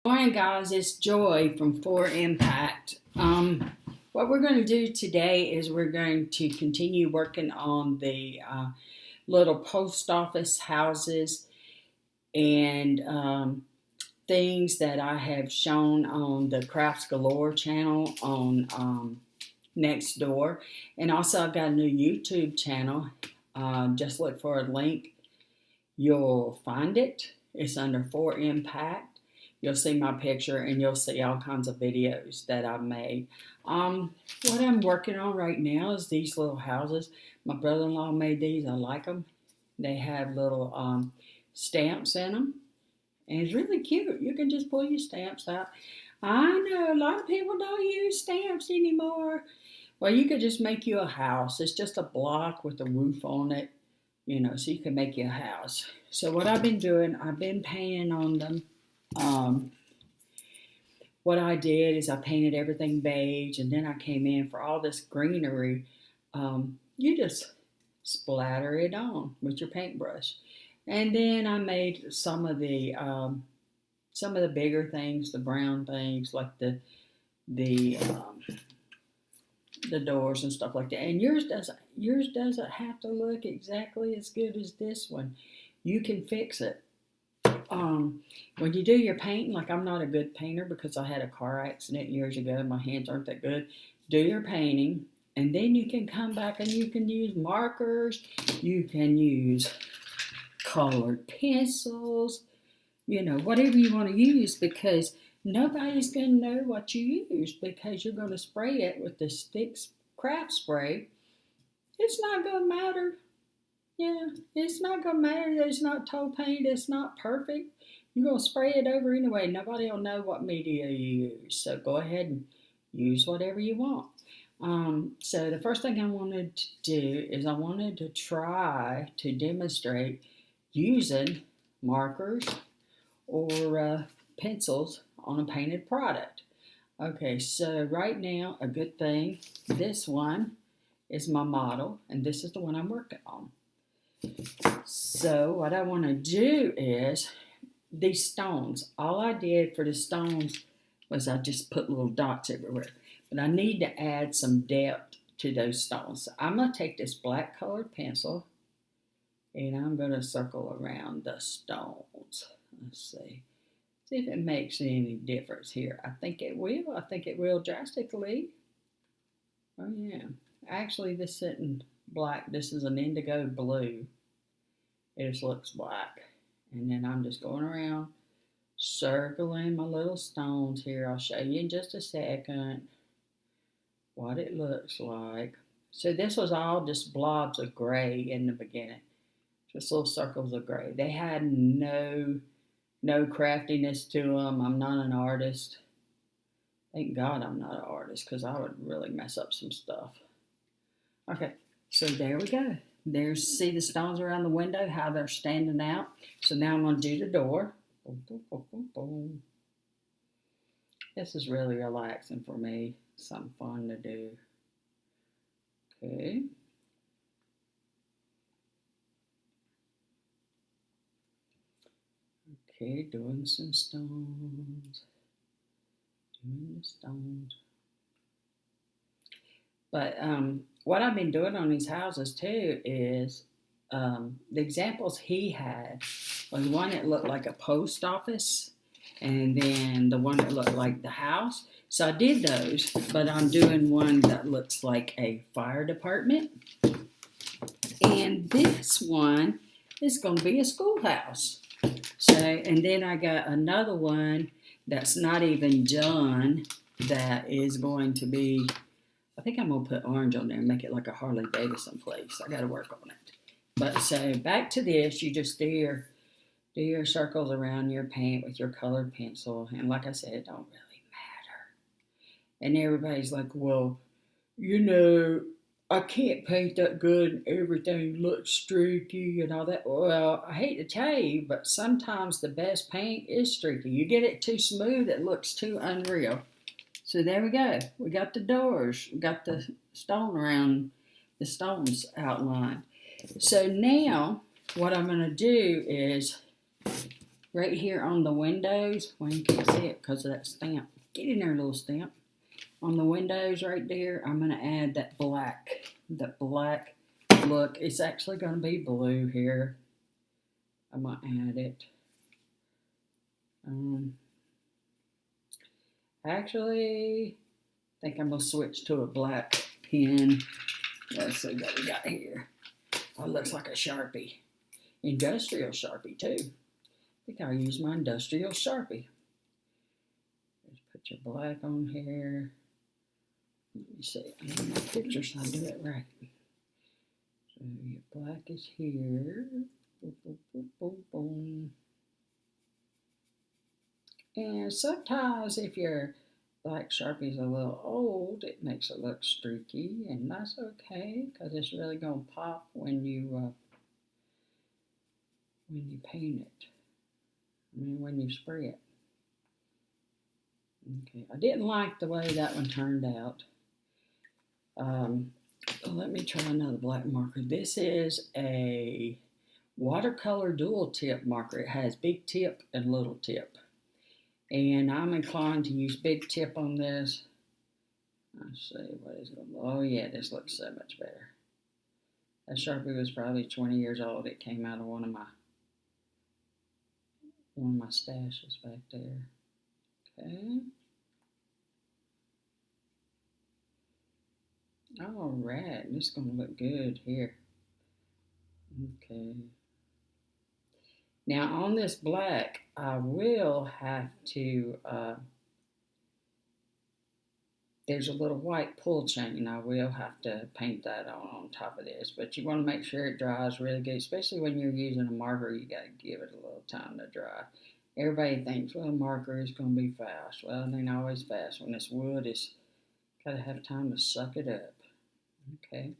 Morning, guys. It's Joy from 4 Impact. What we're going to do today is we're going to continue working on the little post office houses and things that I have shown on the Crafts Galore channel on Next Door. And also, I've got a new YouTube channel. Just look for a link. You'll find it. It's under 4 Impact. You'll see my picture and you'll see all kinds of videos that I've made. What I'm working on right now is these little houses. My brother-in-law made these. I like them. They have little stamps in them. And it's really cute. You can just pull your stamps out. I know a lot of people don't use stamps anymore. Well, you could just make you a house. It's just a block with a roof on it, so you can make you a house. So what I've been doing, I've been painting on them. What I did is I painted everything beige, and then I came in for all this greenery. You just splatter it on with your paintbrush, and then I made some of the bigger things, the brown things, like the doors and stuff like that. And yours doesn't have to look exactly as good as this one. You can fix it. When you do your painting, like I'm not a good painter because I had a car accident years ago. My hands aren't that good. Do your painting, and then you can come back and you can use markers. You can use colored pencils, whatever you want to use, because nobody's going to know what you use because you're going to spray it with the Sticks craft spray. It's not going to matter. Yeah, it's not going to matter that it's not toe paint. It's not perfect. You're going to spray it over anyway. Nobody will know what media you use. So go ahead and use whatever you want. So the first thing I wanted to do is I wanted to try to demonstrate using markers or pencils on a painted product. Okay, so right now, a good thing, this one is my model, and this is the one I'm working on. So what I want to do is these stones. All I did for the stones was I just put little dots everywhere. But I need to add some depth to those stones. So I'm going to take this black colored pencil and I'm going to circle around the stones. Let's see. See if it makes any difference here. I think it will. I think it will drastically. Oh yeah. Actually, this isn't black. This is an indigo blue. It just looks black. And then I'm just going around circling my little stones here. I'll show you in just a second what it looks like. So this was all just blobs of gray in the beginning. Just little circles of gray. They had no craftiness to them. I'm not an artist. Thank God I'm not an artist because I would really mess up some stuff. Okay, so there we go. See the stones around the window, how they're standing out. So now I'm going to do the door. Boom, boom, boom, boom, boom. This is really relaxing for me. Something fun to do. Okay. Okay, doing some stones. Doing the stones. But what I've been doing on these houses too is the examples he had was one that looked like a post office and then the one that looked like the house. So I did those, but I'm doing one that looks like a fire department. And this one is going to be a schoolhouse. So, and then I got another one that's not even done that is going to be, I think I'm going to put orange on there and make it like a Harley Davidson place. I got to work on it. But so back to this, you just do your circles around your paint with your colored pencil. And like I said, it don't really matter. And everybody's like, well, I can't paint that good and everything looks streaky and all that. Well, I hate to tell you, but sometimes the best paint is streaky. You get it too smooth, it looks too unreal. So there we go. We got the doors. We got the stone around the stones outlined. So now what I'm going to do is right here on the windows. Well, you can't see it because of that stamp. Get in there, little stamp. On the windows right there, I'm going to add that black look. It's actually going to be blue here. I'm going to add it. Actually, I think I'm going to switch to a black pen. Let's see what we got here. Oh, it looks like a Sharpie. Industrial Sharpie, too. I think I'll use my industrial Sharpie. Just put your black on here. Let me see. I need my pictures so I do it right. So your black is here. Boom, boom, boom, boom, boom. And sometimes if your black Sharpie is a little old, it makes it look streaky, and that's okay because it's really going to pop when you paint it. When you spray it. Okay, I didn't like the way that one turned out. Let me try another black marker. This is a watercolor dual tip marker. It has big tip and little tip. And I'm inclined to use big tip on this. Let's see, what is it? Oh yeah, this looks so much better. That Sharpie was probably 20 years old. It came out of one of my stashes back there. Okay. All right, this is going to look good here. Okay. Now on this black, I will have to, there's a little white pull chain. I will have to paint that on top of this, but you want to make sure it dries really good, especially when you're using a marker. You got to give it a little time to dry. Everybody thinks, well, a marker is going to be fast. Well, it ain't always fast. When this wood is got to have time to suck it up. Okay.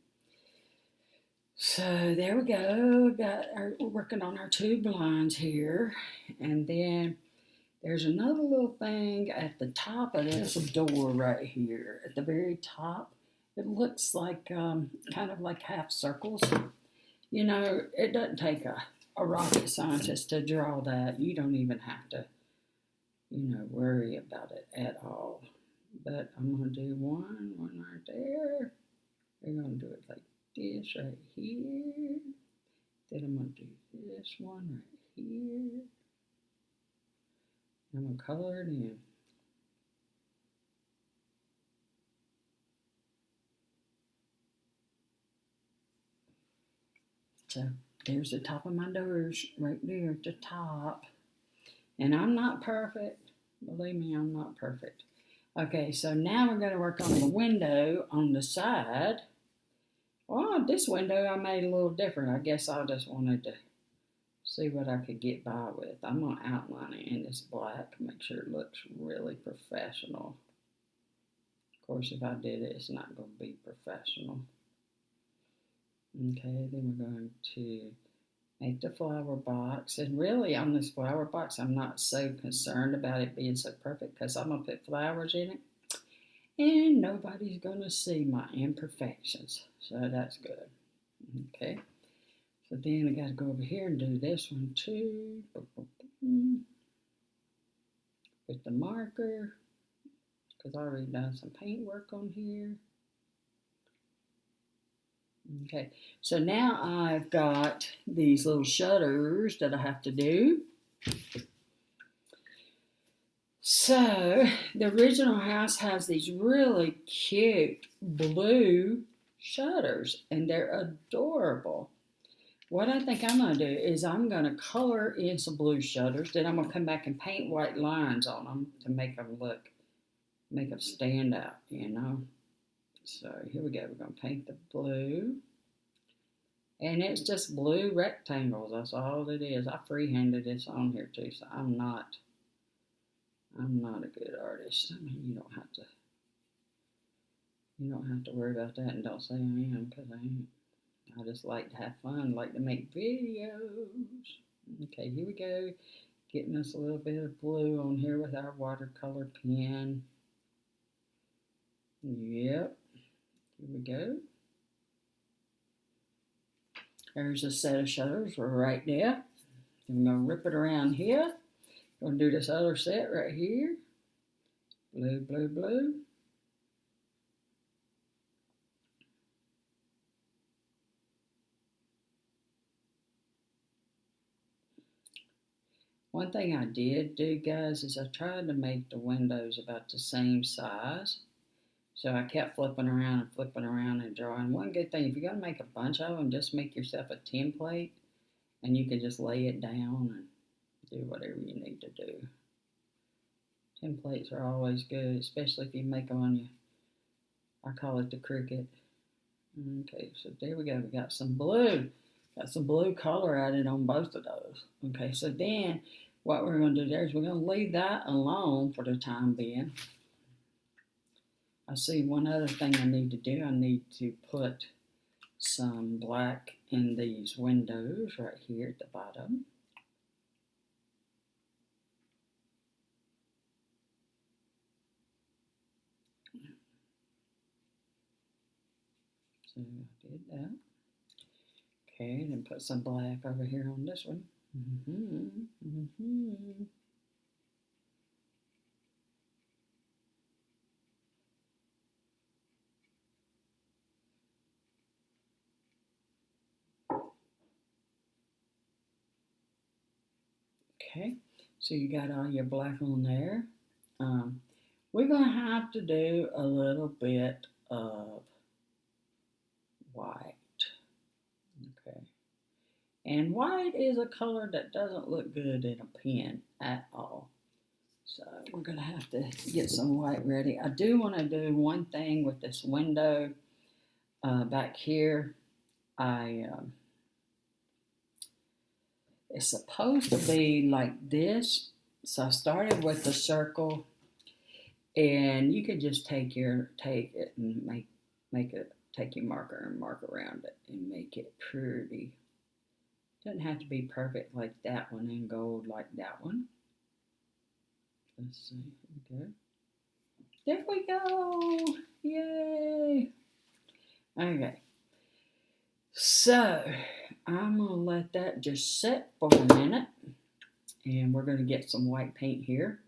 So there we go. We're working on our two blinds here. And then there's another little thing at the top of this door right here. At the very top, it looks like kind of like half circles. You know, it doesn't take a rocket scientist to draw that. You don't even have to, worry about it at all. But I'm going to do one right there. We're going to do it like this right here. Then I'm going to do this one right here. I'm going to color it in. So there's the top of my doors right there at the top. And I'm not perfect. Believe me, I'm not perfect. Okay, so now we're going to work on the window on the side. Well, this window I made a little different. I guess I just wanted to see what I could get by with. I'm going to outline it in this black, make sure it looks really professional. Of course, if I did it, it's not going to be professional. Okay, then we're going to make the flower box. And really, on this flower box, I'm not so concerned about it being so perfect because I'm going to put flowers in it. And nobody's going to see my imperfections. So that's good. Okay. So then I got to go over here and do this one too. With the marker. Because I already done some paint work on here. Okay. So now I've got these little shutters that I have to do. So, the original house has these really cute blue shutters, and they're adorable. What I think I'm going to do is I'm going to color in some blue shutters, then I'm going to come back and paint white lines on them to make them stand out, So, here we go. We're going to paint the blue. And it's just blue rectangles. That's all it is. I freehanded this on here, too, so I'm not a good artist. I mean, you don't have to worry about that, and don't say I am, because I ain't. I just like to have fun, like to make videos. Okay, here we go. Getting us a little bit of blue on here with our watercolor pen. Yep. Here we go. There's a set of shutters right there. I'm going to rip it around here. Gonna do this other set right here. Blue, blue, blue. One thing I did do, guys, is I tried to make the windows about the same size. So I kept flipping around and drawing. One good thing, if you're going to make a bunch of them, just make yourself a template and you can just lay it down and do whatever you need to do. Templates are always good, especially if you make them on your, I call it the Cricut. Okay, so there we go. We got some blue. Got some blue color added on both of those. Okay, so then what we're going to do there is we're going to leave that alone for the time being. I see one other thing I need to do. I need to put some black in these windows right here at the bottom. So I did that. Okay, then put some black over here on this one. Okay, so you got all your black on there. We're going to have to do a little bit of white. Okay. And white is a color that doesn't look good in a pen at all. So we're going to have to get some white ready. I do want to do one thing with this window back here. It's supposed to be like this. So I started with the circle, and you could just take it and take your marker and mark around it and make it pretty. Doesn't have to be perfect like that one and gold like that one. Let's see. Okay. There we go. Yay. Okay. So I'm going to let that just sit for a minute. And we're going to get some white paint here.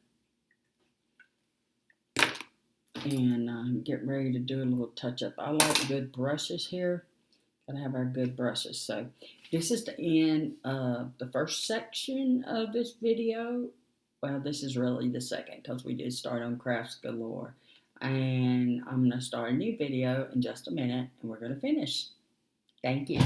And get ready to do a little touch up. I like good brushes here. Gotta have our good brushes. So this is the end of the first section of this video. Well, this is really the second because we did start on Crafts Galore. And I'm going to start a new video in just a minute and we're going to finish. Thank you.